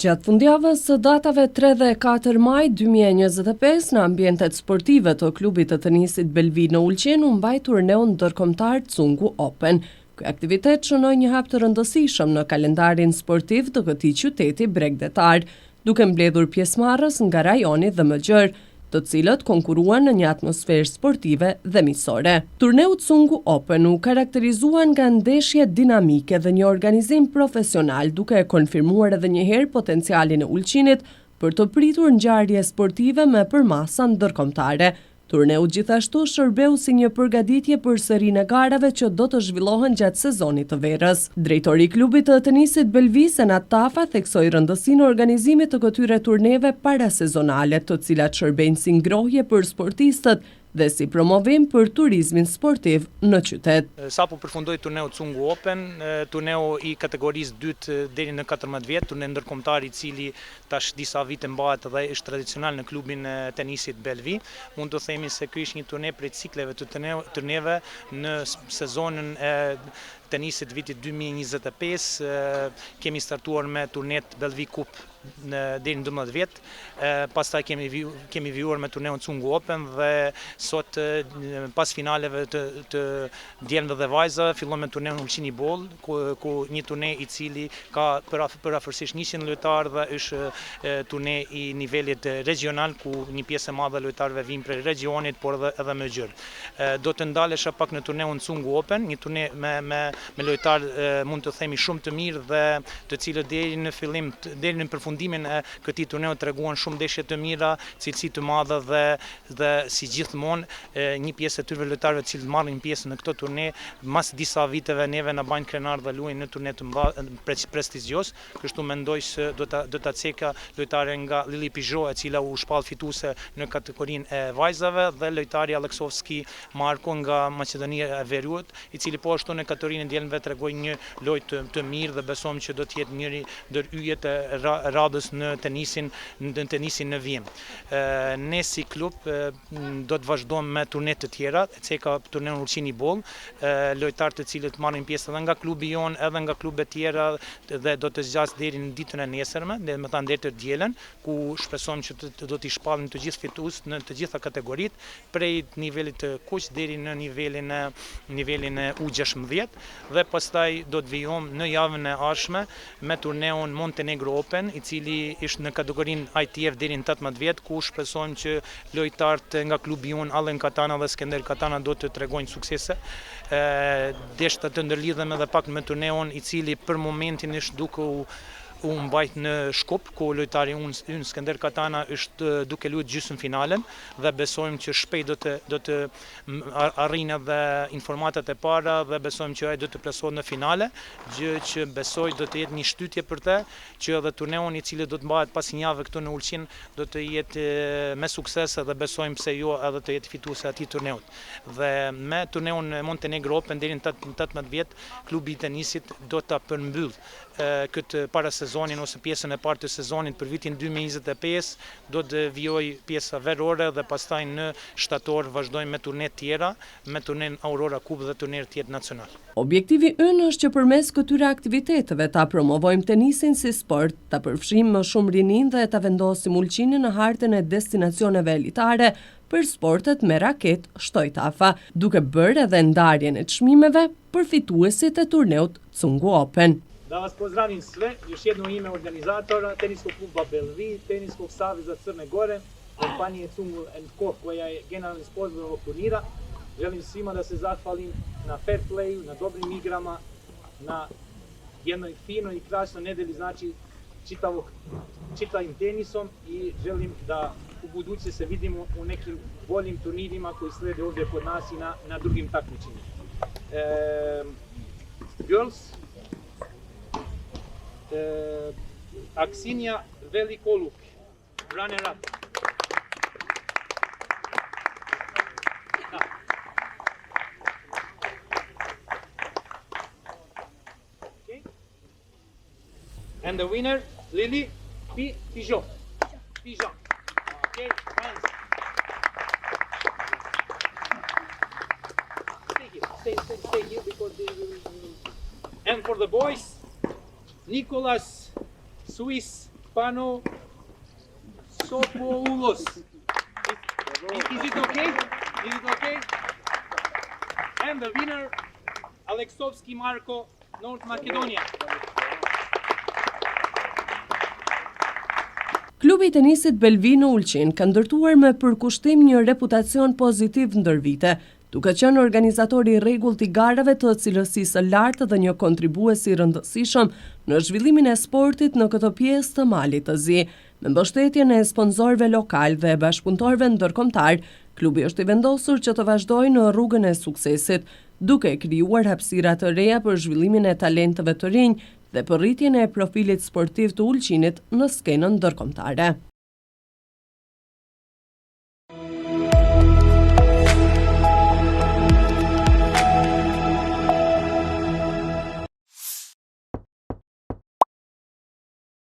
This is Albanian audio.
Gjatë fundjavës së datave 3 dhe 4 maj 2025 në ambientet sportive të klubit të tenisit Belvi në Ulqin u mbaj turneun ndërkombëtar Cungu Open. Ky aktivitet shënoi një hap të rëndësishëm në kalendarin sportiv të këtij qyteti bregdetar, duke mbledhur pjesëmarrës nga rajoni dhe Mëgjër, të cilët konkuruan në një atmosferë sportive dhe miqësore. Turneu Cungu Open u karakterizuan nga ndeshje dinamike dhe një organizim profesional, duke konfirmuar edhe një herë potencialin e Ulqinit për të pritur ngjarje sportive me përmasa ndërkombëtare. Turneu gjithashtu shërbeu si një përgatitje për serinë e garave që do të zhvillohen gjatë sezonit të verës. Drejtori i klubit të tenisit Belvi, Senat Tafa, theksoi rëndësinë e organizimit të këtyre turneve parasezonale, të cilat shërbejnë si ngrohje për sportistët dhe si promovim për turizmin sportiv në qytet. Sapo përfundoi turneu Cungu Open, turneu i kategorisë 2 deri në 14 vjet, turneu ndërkombëtar i cili tash disa vite mbahet dhe është tradicional në klubin e tenisit Belvi. Mund të themi se ky është një turne prej cikleve të turneve në sezonën e tenisit vitit 2025. Kemi startuar me turnet Belvi Cup deri në 12 vjet, pastaj kemi vjuar me turneun Cungu Open dhe sot pas finaleve të djemve dhe vajzave fillon me turneun Ulqini Boll, ku një turne i cili ka përafërsisht 100 lojtarë dhe është turne i nivelit regional, ku një pjesë e madhe e lojtarëve vijnë prej regionit, por edhe Mëgjër. Do të ndalesha pak në turneun Cungu Open, një turne me lojtarë mund të themi shumë të mirë dhe të cilët deri në fillim, deri në përfundimin e këtij turneu treguan shumë ndeshje të mira, cilësi të madhe dhe si gjithmonë një pjesë e tyre lojtarëve të cilët marrin pjesë në këtë turne mas disa viteve neve na bajnë krenar dhe luajnë në turne të mëdha prestigjioz. Kështu mendoj se do ta ceka lojtare nga Lili Pizho, e cila u shpall fituese në kategorinë e vajzave, dhe lojtari Aleksovski Marko nga Maqedonia e Veriut, i cili po ashtu në kategorinë e djelmëve tregoi një lojë të mirë dhe besojmë që do të jetë njëri ndër yjet e radhës në tenisin në vijim. Ne si klub do të vazhdojmë me turnet të tjera, ceka turneun Ulqini Boll, lojtarë të cilët marrin pjesë edhe nga klubi jon, edhe nga klube tjera, dhe do të zgjasë deri në ditën e nesërme, deri të dielën, ku shpresojmë që do t'i shpallim të gjithë fitues në të gjitha kategoritë, prej nivelit të kuq deri në nivelin e U16, dhe pastaj do të vijojmë në javën e ardhshme me turneun Montenegro Open, i cili është në kategorinë ITF deri në 18 vjet, ku shpresojmë që lojtarët nga klubi jon Allen Katana dhe Skender Katana do të tregojnë suksese. Deshta të ndërlidhem edhe pak me turneun i cili për momentin është duke u mbajt në Shkup, ku lojtari unë Skender Katana është duke luajtur gjysmëfinalen dhe besojmë që shpejt do të arrijnë edhe informatat e para dhe besojmë që ai do të plasohet në finale, gjë që besoj do të jetë një shtytje për të, që edhe turneun i cili do të mbahet pas një jave këtu në Ulqin do të jetë me sukses dhe besojmë pse jo edhe të jetë fituesi i atij turneut. Dhe me turneun Montenegro Open deri në 18 vjet, klubi i tenisit do ta përmbyll këtë parasezonin ose pjesën e parë të sezonit për vitin 2025, do të vijoj pjesa verore dhe pastaj në shtator vazhdojmë me turne tjera, me turnen Aurora Cup dhe turne tjetër nacional. Objektivi ynë është që përmes këtyre aktiviteteve ta promovojmë tenisin si sport, ta përfshijmë më shumë rinin dhe ta vendosim Ulqinin në hartën e destinacioneve elitare për sportet me raket shtojtafa, duke bërë edhe ndarjen e çmimeve për fituesit e turneut Cungu Open. Da vas pozdravim sve, još jedno ime organizatora Teniskog kluba Belvi, Teniskog saveza Crne Gore, kompanije Cungu & Co, koja je generalni sponzor ovog turnira. Želim svima da se zahvalim na fair playu, na dobrim igrama, na jednoj finoj i krasnoj nedelji, znači čitavim tenisom, i želim da u buduće se vidimo u nekim boljim turnirima koji slede ovdje kod nas i na drugim takmičenjima. Girls, Aksinija Velikoluk, runner up. Okay. And the winner, Lili Pizho. Okay, hands. Stay here because they will. And for the boys, Nicolas Swiss Stefano Sopoulos. Is it okay? Is it okay? And the winner, Aleksovski Marko, North Macedonia. Klubi i tenisit Belvino Ulqin ka ndërtuar me përkushtim një reputacion pozitiv ndër vite, duke qenë organizatori i rregullt i garave të cilësisë së lartë dhe një kontribues i rëndësishëm në zhvillimin e sportit në këtë pjesë të Malit të Zi. Me mbështetjen e sponsorëve lokal dhe bashkëpunëtorëve ndërkombëtar, klubi është i vendosur që të vazhdojë në rrugën e suksesit, duke krijuar hapësira të reja për zhvillimin e talentëve të rinj dhe për rritjen e profilit sportiv të Ulqinit në skenën ndërkombëtare.